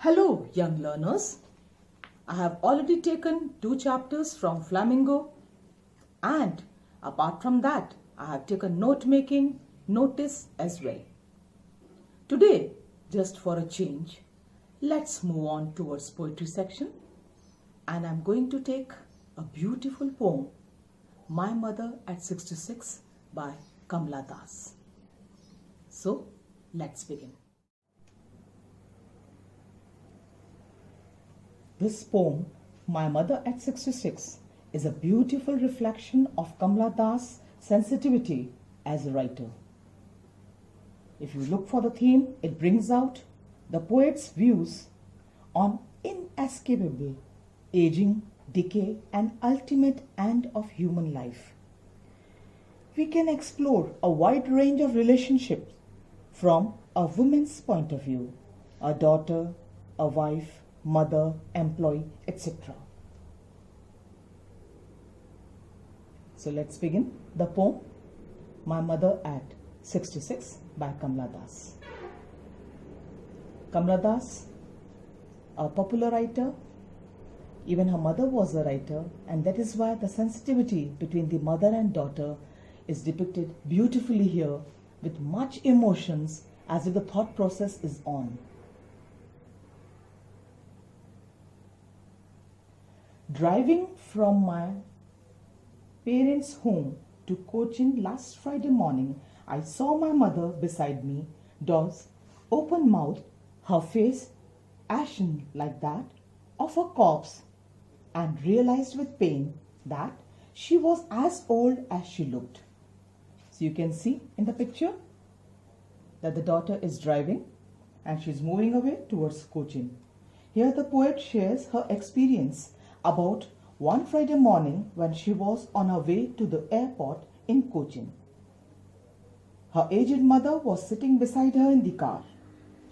Hello, young learners. I have already taken 2 chapters from Flamingo, and apart from that, I have taken note making notice as well. Today, just for a change, let's move on towards poetry section, and I'm going to take a beautiful poem, My Mother at 66 by Kamla Das. So, let's begin. This poem, My Mother at 66, is a beautiful reflection of Kamla Das' sensitivity as a writer. If you look for the theme, it brings out the poet's views on inescapable aging, decay, and ultimate end of human life. We can explore a wide range of relationships from a woman's point of view, a daughter, a wife, mother, employee, etc. So let's begin the poem My Mother at 66 by Kamla Das. Kamla Das, a popular writer, even her mother was a writer, and that is why the sensitivity between the mother and daughter is depicted beautifully here with much emotions as if the thought process is on. Driving from my parents' home to Cochin last Friday morning, I saw my mother beside me, doors open mouthed, her face ashen like that of a corpse, and realized with pain that she was as old as she looked. So you can see in the picture that the daughter is driving and she's moving away towards Cochin. Here the poet shares her experience about one Friday morning when she was on her way to the airport in Cochin. Her aged mother was sitting beside her in the car.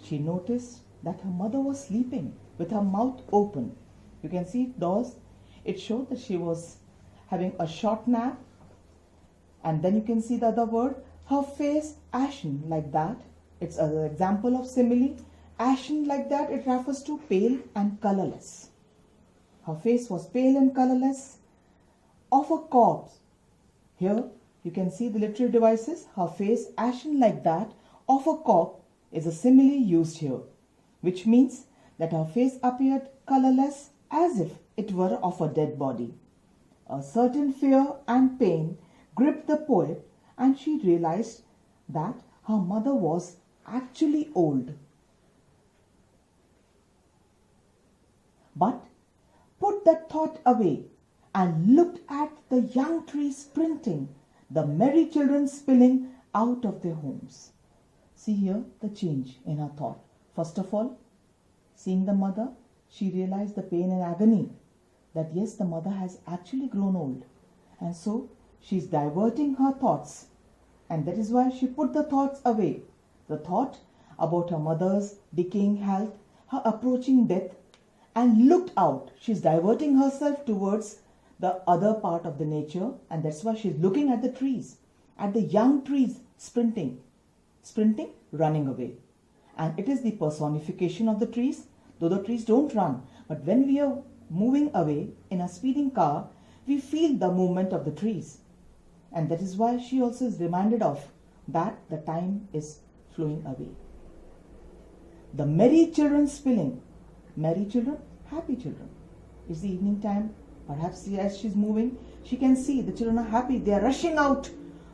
She noticed that her mother was sleeping with her mouth open. You can see those. It showed that she was having a short nap. And then you can see the other word, her face ashen like that. It's an example of simile. Ashen like that, it refers to pale and colorless. Her face was pale and colorless, of a corpse. Here you can see the literary devices. Her face ashen like that, of a corpse is a simile used here, which means that her face appeared colorless as if it were of a dead body. A certain fear and pain gripped the poet, and she realized that her mother was actually old. But put that thought away and looked at the young trees sprinting, the merry children spilling out of their homes. See here the change in her thought. First of all, seeing the mother, she realized the pain and agony that yes, the mother has actually grown old. And so she's diverting her thoughts. And that is why she put the thoughts away. The thought about her mother's decaying health, her approaching death, and looked out. She's diverting herself towards the other part of the nature, and that's why she's looking at the trees, at the young trees sprinting, running away. And it is the personification of the trees, though the trees don't run. But when we are moving away in a speeding car, we feel the movement of the trees. And that is why she also is reminded of that the time is flowing away. The merry children spilling. Merry children, happy children. It's the evening time. Perhaps as she's moving, she can see the children are happy. They are rushing out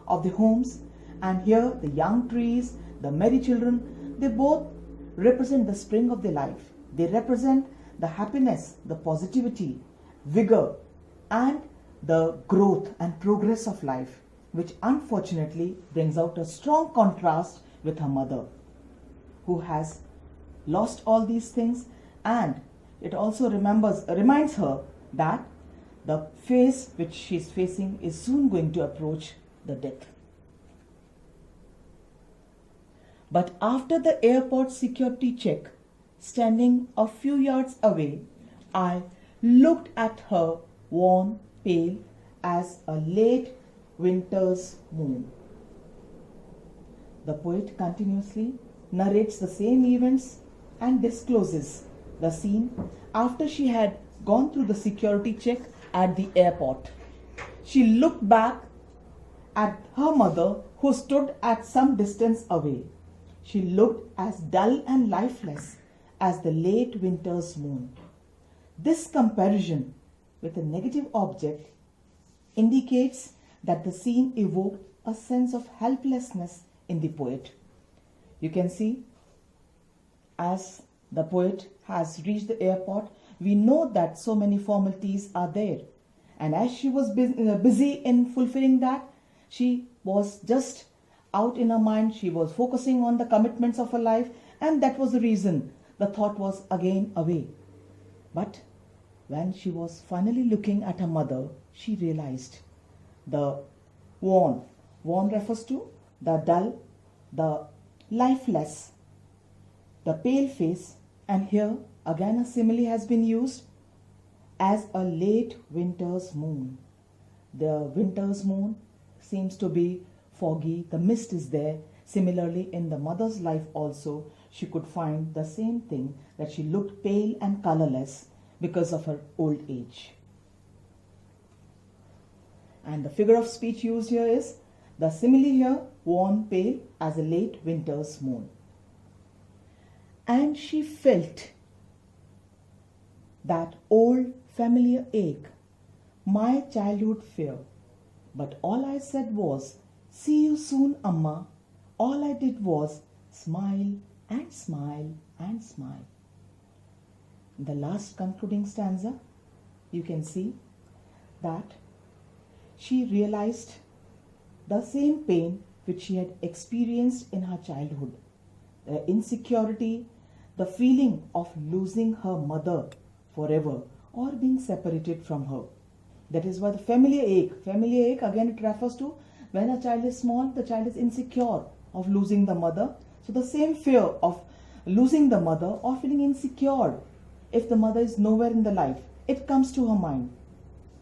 of the homes. And here the young trees, the merry children, they both represent the spring of their life. They represent the happiness, the positivity, vigor, and the growth and progress of life, which unfortunately brings out a strong contrast with her mother, who has lost all these things. And it also reminds her that the phase which she is facing is soon going to approach the death. But after the airport security check, standing a few yards away, I looked at her worn, pale as a late winter's moon. The poet continuously narrates the same events and discloses the scene after she had gone through the security check at the airport. She looked back at her mother, who stood at some distance away. She looked as dull and lifeless as the late winter's moon. This comparison with a negative object indicates that the scene evoked a sense of helplessness in the poet. You can see, as the poet has reached the airport, we know that so many formalities are there. And as she was busy in fulfilling that, she was just out in her mind. She was focusing on the commitments of her life, and that was the reason the thought was again away. But when she was finally looking at her mother, she realized the worn refers to the dull, the lifeless, the pale face, and here again a simile has been used as a late winter's moon. The winter's moon seems to be foggy, the mist is there. Similarly, in the mother's life also, she could find the same thing, that she looked pale and colorless because of her old age. And the figure of speech used here is the simile here, worn pale as a late winter's moon. And she felt that old familiar ache, my childhood fear. But all I said was, see you soon, Amma. All I did was smile and smile and smile. In the last concluding stanza, you can see that she realized the same pain which she had experienced in her childhood. The insecurity, the feeling of losing her mother forever or being separated from her. That is why the familiar ache again, it refers to when a child is small, the child is insecure of losing the mother. So the same fear of losing the mother or feeling insecure if the mother is nowhere in the life, it comes to her mind.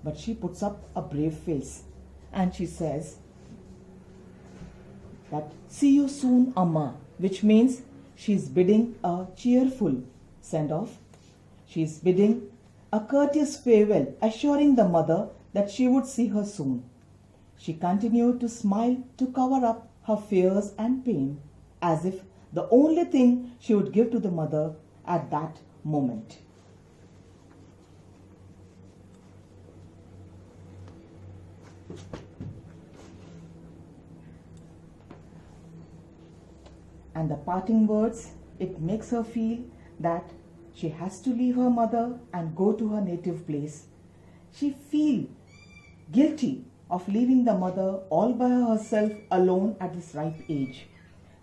But she puts up a brave face and she says that see you soon, Amma, which means she's bidding a cheerful send-off. She's bidding a courteous farewell, assuring the mother that she would see her soon. She continued to smile to cover up her fears and pain, as if the only thing she would give to the mother at that moment. And the parting words, it makes her feel that she has to leave her mother and go to her native place. She feels guilty of leaving the mother all by herself alone at this ripe age.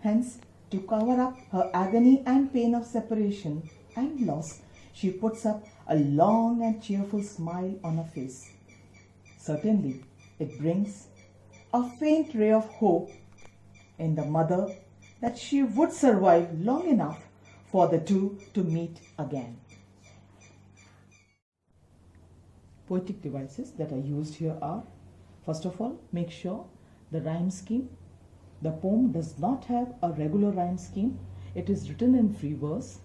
Hence, to cover up her agony and pain of separation and loss, she puts up a long and cheerful smile on her face. Certainly, it brings a faint ray of hope in the mother that she would survive long enough for the two to meet again. Poetic devices that are used here are, first of all, make sure the rhyme scheme. The poem does not have a regular rhyme scheme. It is written in free verse.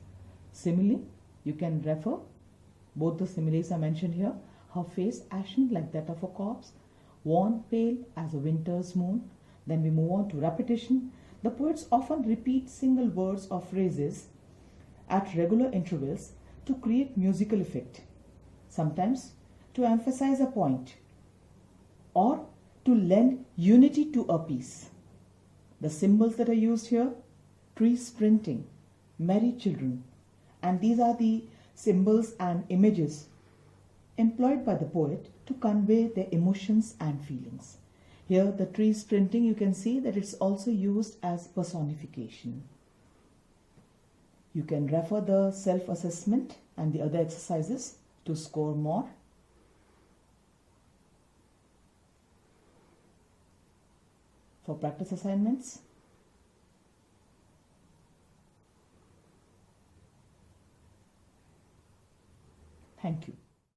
Simile, you can refer. Both the similes are mentioned here. Her face ashen like that of a corpse, worn pale as a winter's moon. Then we move on to repetition. The poets often repeat single words or phrases at regular intervals to create musical effect, sometimes to emphasize a point or to lend unity to a piece. The symbols that are used here, trees sprinting, merry children, and these are the symbols and images employed by the poet to convey their emotions and feelings. Here the tree sprinting, you can see that it's also used as personification. You can refer the self-assessment and the other exercises to score more. For practice assignments, thank you.